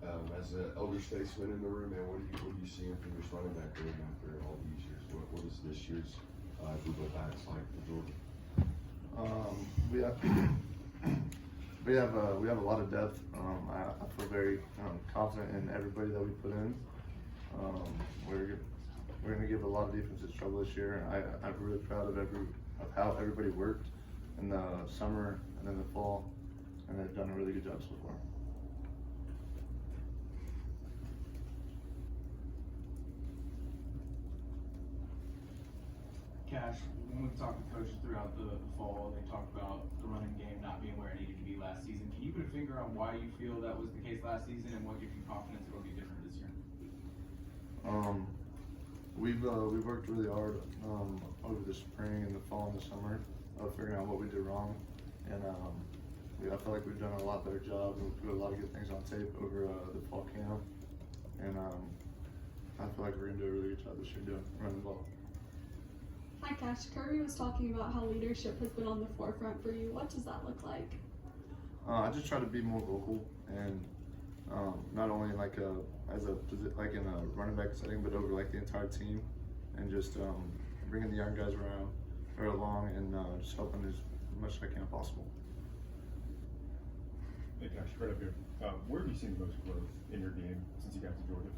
As an elder statesman in the room, man, what are you seeing from this running back room after all these years? What is this year's, if we go back, like for Georgia? We have we have a lot of depth. I feel very confident in everybody that we put in. We're going to give a lot of defenses trouble this year. I'm really proud of how everybody worked in the summer and in the fall, and they've done a really good job so far. Cash, when we've talked to coaches throughout the fall, they talked about the running game not being where it needed to be last season. Can you put a finger on why you feel that was the case last season and what gives you confidence it'll be different this year? We've worked really hard over the spring and the fall and the summer of figuring out what we did wrong, and I feel like we've done a lot better job, and we put a lot of good things on tape over the fall camp, and I feel like we're gonna do a really good job this year running the ball. Hi Cash, Kirby was talking about how leadership has been on the forefront for you. What does that look like? I just try to be more vocal, and not only in like in a running back setting, but over like the entire team, and just bringing the young guys along, and just helping as much as I can possible. Hey Cash, right up here. Where have you seen the most growth in your game since you got to Georgia?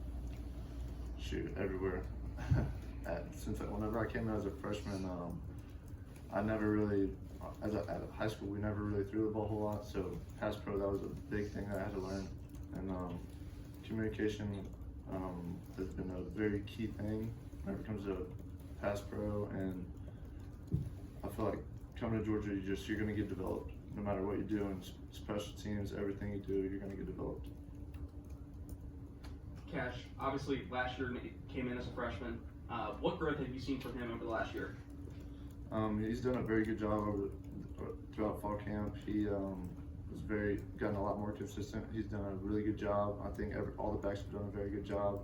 Shoot, everywhere. Whenever I came in as a freshman, I never really, at high school, we never really threw the ball a whole lot. So pass pro, that was a big thing that I had to learn, and communication has been a very key thing whenever it comes to pass pro. And I feel like coming to Georgia, you're going to get developed no matter what you do, and special teams, everything you do, you're going to get developed. Cash, obviously last year came in as a freshman. What growth have you seen from him over the last year? He's done a very good job throughout fall camp. He gotten a lot more consistent. He's done a really good job. I think all the backs have done a very good job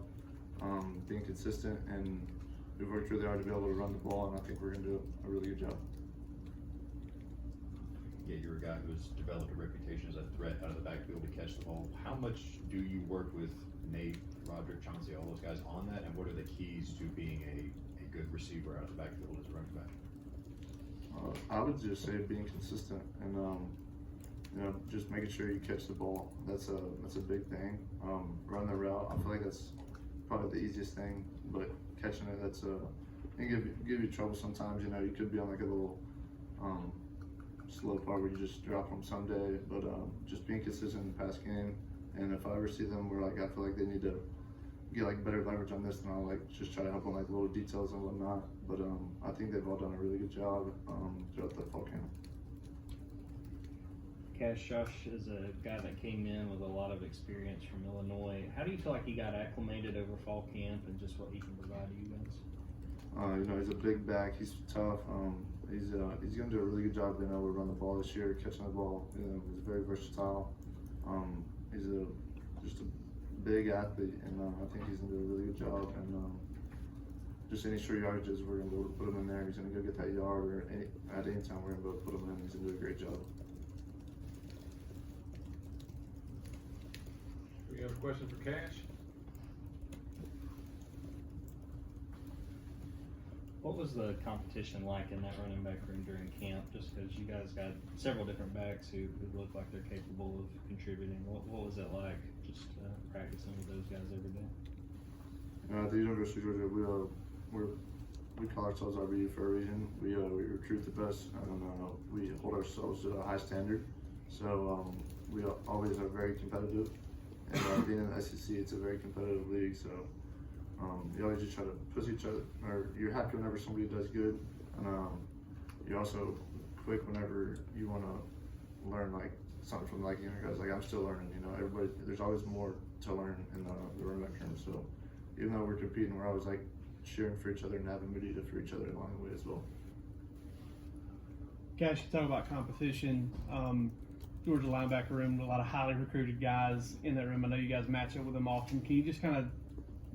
being consistent, and we've worked really hard to be able to run the ball, and I think we're going to do a really good job. Yeah, you're a guy who's developed a reputation as a threat out of the backfield to catch the ball. How much do you work with Nate, Roderick, Chauncey, all those guys on that, and what are the keys to being a good receiver out of the backfield as a running back? I would just say being consistent, and just making sure you catch the ball. That's a big thing. Run the route. I feel like that's probably the easiest thing, but catching it, it can give you trouble sometimes. You could be on like a little slow part where you just drop them someday, but just being consistent in the pass game. And if I ever see them where I feel like they need to get better leverage on this, then I'll just try to help on little details and whatnot. But I think they've all done a really good job throughout the fall camp. Cash, Josh is a guy that came in with a lot of experience from Illinois. How do you feel like he got acclimated over fall camp and just what he can provide to you guys? He's a big back. He's tough. He's going to do a really good job being able to run the ball this year, catching the ball. He's very versatile. He's just a big athlete, and I think he's going to do a really good job. And just any short yardages, we're going to be able to put him in there. He's going to go get that yard, or at any time we're going to be able to put him in. He's going to do a great job. We have a question for Cash. What was the competition like in that running back room during camp? Just because you guys got several different backs who look like they're capable of contributing. What was it like just practicing with those guys every day? At the University of Georgia, we call ourselves RBU for a reason. We recruit the best, and we hold ourselves to a high standard. So we always are very competitive. And being in the SEC, it's a very competitive league. So you always just try to push each other, or you're happy whenever somebody does good, and you're also quick whenever you want to learn something from younger guys. I'm still learning. Everybody, there's always more to learn in the running back room. So even though we're competing, we're always cheering for each other and having motivation for each other along the way as well. Cash, you talk about competition. Georgia linebacker room, a lot of highly recruited guys in that room. I know you guys match up with them often. Can you just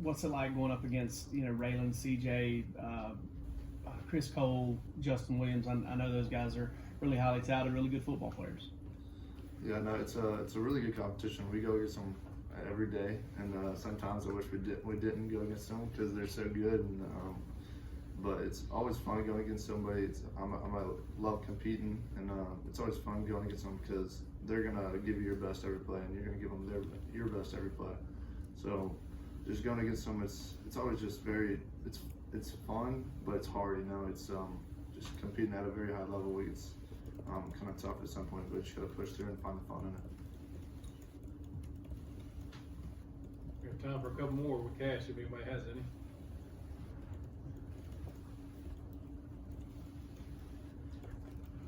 what's it like going up against Raylan, CJ, Chris Cole, Justin Williams? I know those guys are really highly touted, really good football players. Yeah, no, it's a really good competition. We go against them every day, and sometimes I wish we didn't go against them because they're so good. And but it's always fun going against somebody. I love competing, and it's always fun going against them because they're gonna give you your best every play, and you're gonna give them your best every play. So just going against them, it's always just it's fun, but it's hard. You know, it's just competing at a very high level. It's kind of tough at some point, but you just gotta push through and find the fun in it. We have time for a couple more with Cash, if anybody has any.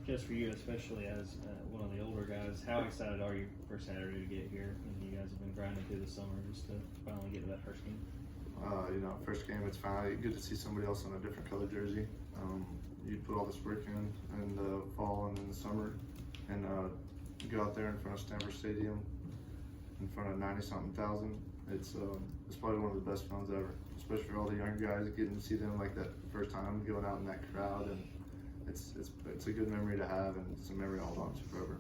Just for you, especially as one of the older guys, how excited are you for Saturday to get here? And you guys have been grinding through the summer just to finally get to that first game. You know, first game, it's finally good to see somebody else in a different color jersey. You put all this work in the fall and in the summer, and go out there in front of Stanford Stadium, in front of 90-something thousand. It's probably one of the best feelings ever, especially for all the young guys getting to see them like that first time going out in that crowd, and it's a good memory to have, and it's a memory I'll hold on to forever.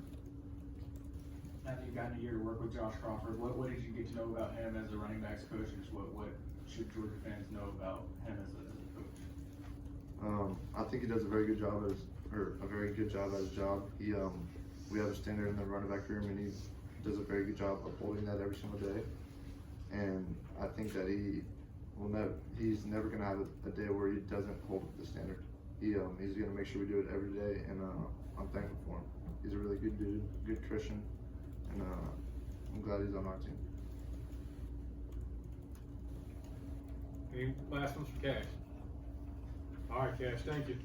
Now that you've gotten a year to work with Josh Crawford, what did you get to know about him as a running backs coach, and what should Georgia fans know about him as a coach? I think he does a very good job at his job. We have a standard in the running back room, and he does a very good job upholding that every single day. And I think that he's never going to have a day where he doesn't hold the standard. He's going to make sure we do it every day, and I'm thankful for him. He's a really good dude, good Christian, and I'm glad he's on our team. Any last ones for Cash? All right, Cash, thank you.